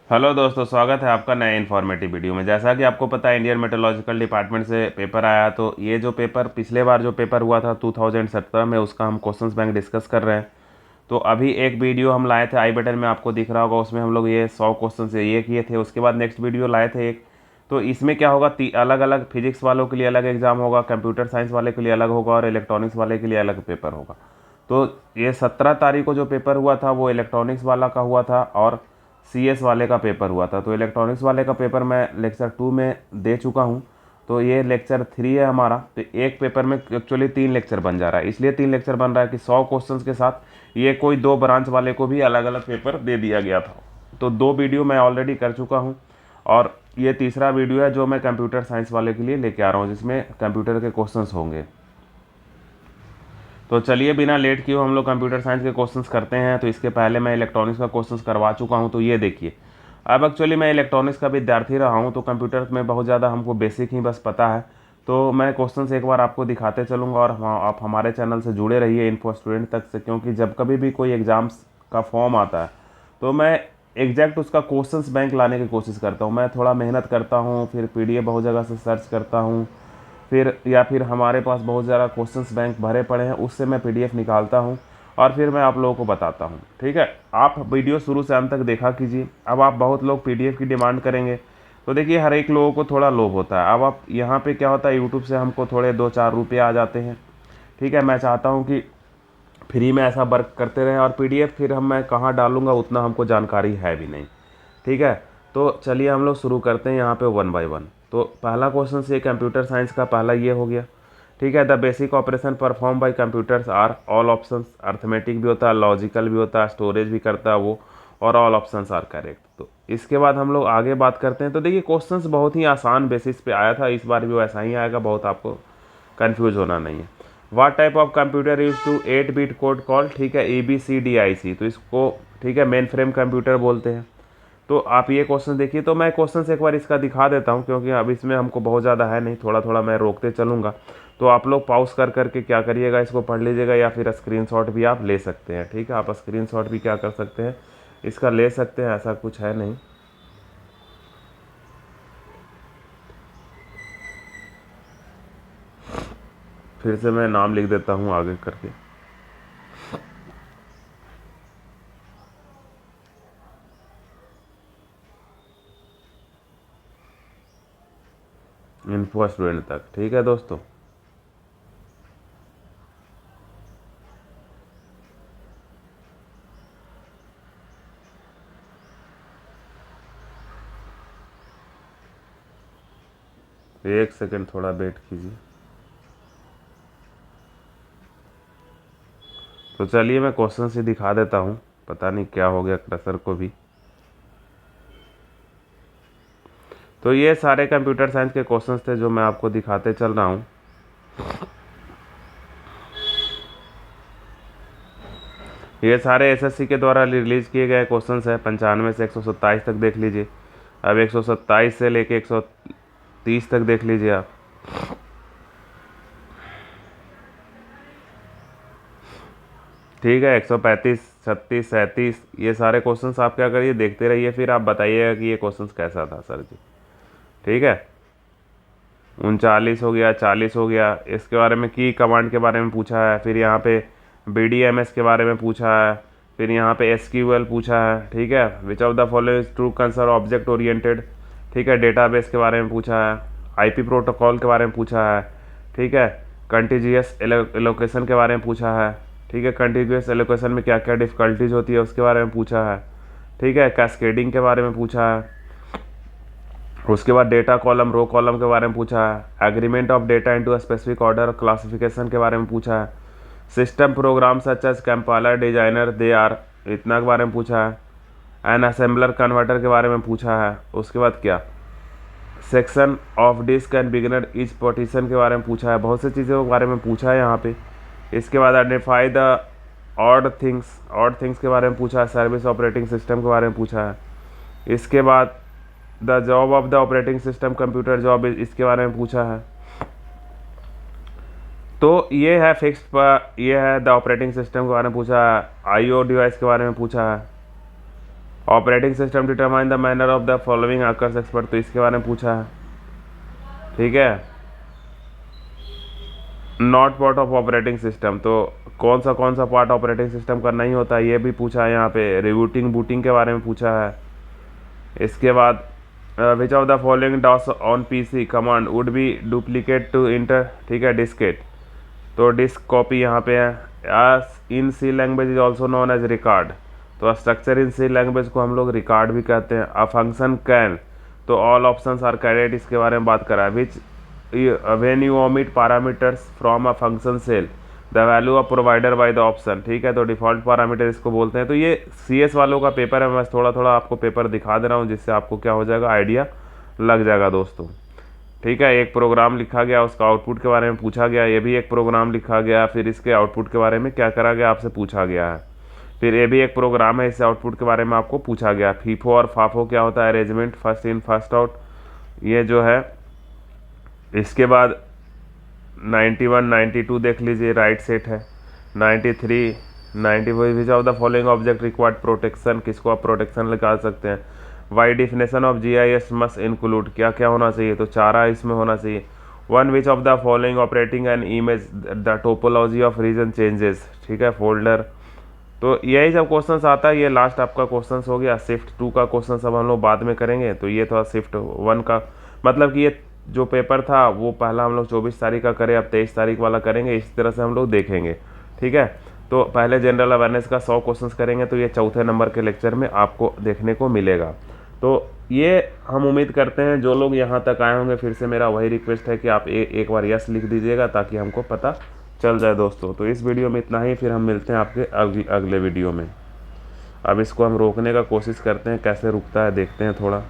Hello दोस्तों, स्वागत है आपका नए इन्फॉर्मेटिव वीडियो में। जैसा कि आपको पता है, इंडियन मेट्रोलॉजिकल डिपार्टमेंट से पेपर आया। तो ये जो पेपर पिछले बार जो पेपर हुआ था 2017 में, उसका हम क्वेश्चंस बैंक डिस्कस कर रहे हैं। तो अभी एक वीडियो हम लाए थे, आई बटन में आपको दिख रहा होगा। उसमें हम लोग ये 100 क्वेश्चन से ये किए थे। उसके बाद नेक्स्ट वीडियो लाए थे एक। तो इसमें क्या होगा, अलग अलग फिजिक्स वालों के लिए अलग एग्जाम होगा, कंप्यूटर साइंस वाले के लिए अलग होगा और इलेक्ट्रॉनिक्स वाले के लिए अलग पेपर होगा। तो ये 17 तारीख को जो पेपर हुआ था वो इलेक्ट्रॉनिक्स वाला का हुआ था और सीएस वाले का पेपर हुआ था। तो इलेक्ट्रॉनिक्स वाले का पेपर मैं लेक्चर 2 में दे चुका हूँ। तो ये लेक्चर 3 है हमारा। तो एक पेपर में एक्चुअली 3 लेक्चर बन जा रहा है। इसलिए 3 लेक्चर बन रहा है कि 100 क्वेश्चंस के साथ ये कोई 2 ब्रांच वाले को भी अलग अलग पेपर दे दिया गया था। तो 2 वीडियो मैं ऑलरेडी कर चुका हूँ और ये तीसरा वीडियो है जो मैं कंप्यूटर साइंस वाले के लिए लेके आ रहा हूँ, जिसमें कंप्यूटर के क्वेश्चंस होंगे। तो चलिए बिना लेट किए हम लोग कंप्यूटर साइंस के क्वेश्चंस करते हैं। तो इसके पहले मैं इलेक्ट्रॉनिक्स का क्वेश्चंस करवा चुका हूं। तो ये देखिए, अब एक्चुअली मैं इलेक्ट्रॉनिक्स का विद्यार्थी रहा हूं, तो कंप्यूटर में बहुत ज़्यादा हमको बेसिक ही बस पता है। तो मैं क्वेश्चंस एक बार आपको दिखाते चलूँगा और आप हमारे चैनल से जुड़े रहिए इन्फो स्टूडेंट तक से, क्योंकि जब कभी भी कोई एग्ज़ाम्स का फॉर्म आता है तो मैं एग्जैक्ट उसका क्वेश्चंस बैंक लाने की कोशिश करता हूँ। मैं थोड़ा मेहनत करता हूँ, फिर पीडीएफ बहुत जगह से सर्च करता हूँ, फिर हमारे पास बहुत ज़्यादा क्वेश्चंस बैंक भरे पड़े हैं, उससे मैं पीडीएफ निकालता हूँ और फिर मैं आप लोगों को बताता हूँ। ठीक है, आप वीडियो शुरू से अंत तक देखा कीजिए। अब आप बहुत लोग पीडीएफ की डिमांड करेंगे, तो देखिए हर एक लोगों को थोड़ा लोभ होता है। अब आप यहाँ पे क्या होता है, यूट्यूब से हमको थोड़े 2-4 रुपये आ जाते हैं। ठीक है, मैं चाहता हूँ कि फ्री में ऐसा वर्क करते रहें और पीडीएफ फिर मैं कहाँ डालूंगा उतना हमको जानकारी है भी नहीं। ठीक है, तो चलिए हम लोग शुरू करते हैं यहाँ पे वन बाय वन। तो पहला क्वेश्चन से कंप्यूटर साइंस का पहला ये हो गया। ठीक है, the basic operation perform by computers are all options. Arithmetic भी होता है, लॉजिकल भी होता है, स्टोरेज भी करता है वो, और ऑल ऑप्शंस आर करेक्ट। तो इसके बाद हम लोग आगे बात करते हैं। तो देखिए क्वेश्चंस बहुत ही आसान बेसिस पे आया था, इस बार भी वैसा ही आएगा, बहुत आपको कंफ्यूज होना नहीं है। What type of computer use to 8 bit code call. ठीक है, ABCDIC। तो इसको ठीक है मेन फ्रेम कंप्यूटर बोलते हैं। तो आप ये क्वेश्चन देखिए। तो मैं क्वेश्चन एक बार इसका दिखा देता हूँ, क्योंकि अब इसमें हमको बहुत ज़्यादा है नहीं, थोड़ा थोड़ा मैं रोकते चलूँगा। तो आप लोग पॉज कर करके क्या करिएगा, इसको पढ़ लीजिएगा या फिर स्क्रीनशॉट भी आप ले सकते हैं। ठीक है, आप स्क्रीनशॉट भी क्या कर सकते हैं, इसका ले सकते हैं, ऐसा कुछ है नहीं। फिर से मैं नाम लिख देता हूँ आगे करके। इन्फो स्टूडेंट तक। ठीक है दोस्तों, एक सेकंड थोड़ा वेट कीजिए। तो चलिए मैं क्वेश्चन से दिखा देता हूँ, पता नहीं क्या हो गया क्रसर को भी। तो ये सारे कंप्यूटर साइंस के क्वेश्चंस थे जो मैं आपको दिखाते चल रहा हूँ। ये सारे एसएससी के द्वारा रिलीज किए गए क्वेश्चंस हैं, 95 से 127 तक देख लीजिए। अब 127 से लेके 130 तक देख लीजिए आप। ठीक है, 135, 36, 37, ये सारे क्वेश्चंस आप क्या करिए, देखते रहिए, फिर आप बताइएगा कि ये क्वेश्चंस कैसा था सर जी। ठीक है, 39 हो गया, 40 हो गया। इसके बारे में की कमांड के बारे में पूछा है, फिर यहाँ पे BDMS के बारे में पूछा है, फिर यहाँ पे SQL पूछा है। ठीक है, विच of the following true concern object oriented. ठीक है, डेटाबेस के बारे में पूछा है, IP प्रोटोकॉल के बारे में पूछा है। ठीक है, कंटिजियस एलोकेशन के बारे में पूछा है। ठीक है, कंटिजियस एलोकेशन में क्या क्या डिफ़िकल्टीज होती है उसके बारे में पूछा है। ठीक है, कैस्केडिंग के बारे में पूछा है। उसके बाद डेटा कॉलम, रो कॉलम के बारे में पूछा है। Agreement of data into specific order, classification के बारे में पूछा है। System program such as compiler, designer, they are, इतना के बारे में पूछा है। एन असेंबलर, कन्वर्टर के बारे में पूछा है। उसके बाद क्या, section of disk and beginner is partition के बारे में पूछा है। बहुत सी चीज़ों के बारे में पूछा है यहाँ पे। इसके बाद आइडेंटिफाई द ऑड थिंग्स के बारे में पूछा है। सर्विस ऑपरेटिंग सिस्टम के बारे में पूछा है। इसके बाद the job of the operating system, computer job, इसके बारे में पूछा है। तो ये है फिक्स्ड पर, ये है द ऑपरेटिंग सिस्टम के बारे में पूछा है। IO डिवाइस के बारे में पूछा है। Operating system determine the manner of the following occurs expert, तो इसके बारे में पूछा है। ठीक है, not part of operating system, तो कौन सा पार्ट ऑपरेटिंग सिस्टम का नहीं होता है, ये भी पूछा है यहाँ पे। रिबूटिंग बूटिंग के बारे में पूछा है। इसके बाद which of the following DOS on PC command would be duplicate to enter, ठीक है, डिस्केट, तो डिस्क कॉपी यहाँ पे है। S in C language is also known as record, तो स्ट्रक्चर इन सी लैंग्वेज को हम लोग रिकॉर्ड भी कहते हैं। अ फंक्शन कैन, तो ऑल ऑप्शंस आर कैरेट, इसके बारे में बात करा है। Which when you omit parameters from a function cell the value of provider by the option, ठीक है, तो डिफॉल्ट पैरामीटर इसको बोलते हैं। तो ये CS वालों का पेपर है, मैं थोड़ा थोड़ा आपको पेपर दिखा दे रहा हूँ जिससे आपको क्या हो जाएगा, आइडिया लग जाएगा दोस्तों। ठीक है, एक प्रोग्राम लिखा गया, उसका आउटपुट के बारे में पूछा गया, ये भी एक प्रोग्राम लिखा गया, फिर इसके आउटपुट के बारे में क्या करा गया आपसे पूछा गया है। फिर ये भी एक प्रोग्राम है, इससे आउटपुट के बारे में आपको पूछा गया। फीफो और फाफो क्या होता है, arrangement first in first out, ये जो है। इसके बाद 91 92 देख लीजिए, राइट सेट है। 93 94 which of the following object required protection, किसको आप प्रोटेक्शन लगा सकते हैं। Why definition of GIS must include, क्या क्या होना चाहिए, तो चारा इसमें होना चाहिए। One which of the following operating an image the topology of region changes, ठीक है, फोल्डर। तो यही सब क्वेश्चंस आता है, ये लास्ट आपका क्वेश्चंस हो गया। शिफ्ट 2 का क्वेश्चन सब हम लोग बाद में करेंगे, तो ये था शिफ्ट 1 का, मतलब कि ये जो पेपर था वो पहला हम लोग 24 तारीख का करें, अब 23 तारीख वाला करेंगे, इस तरह से हम लोग देखेंगे। ठीक है, तो पहले जनरल अवेयरनेस का 100 क्वेश्चंस करेंगे, तो ये चौथे नंबर के लेक्चर में आपको देखने को मिलेगा। तो ये हम उम्मीद करते हैं जो लोग यहाँ तक आए होंगे, फिर से मेरा वही रिक्वेस्ट है कि आप एक बार यस लिख दीजिएगा ताकि हमको पता चल जाए दोस्तों। तो इस वीडियो में इतना ही, फिर हम मिलते हैं आपके अगले वीडियो में। अब इसको हम रोकने का कोशिश करते हैं, कैसे रुकता है देखते हैं थोड़ा।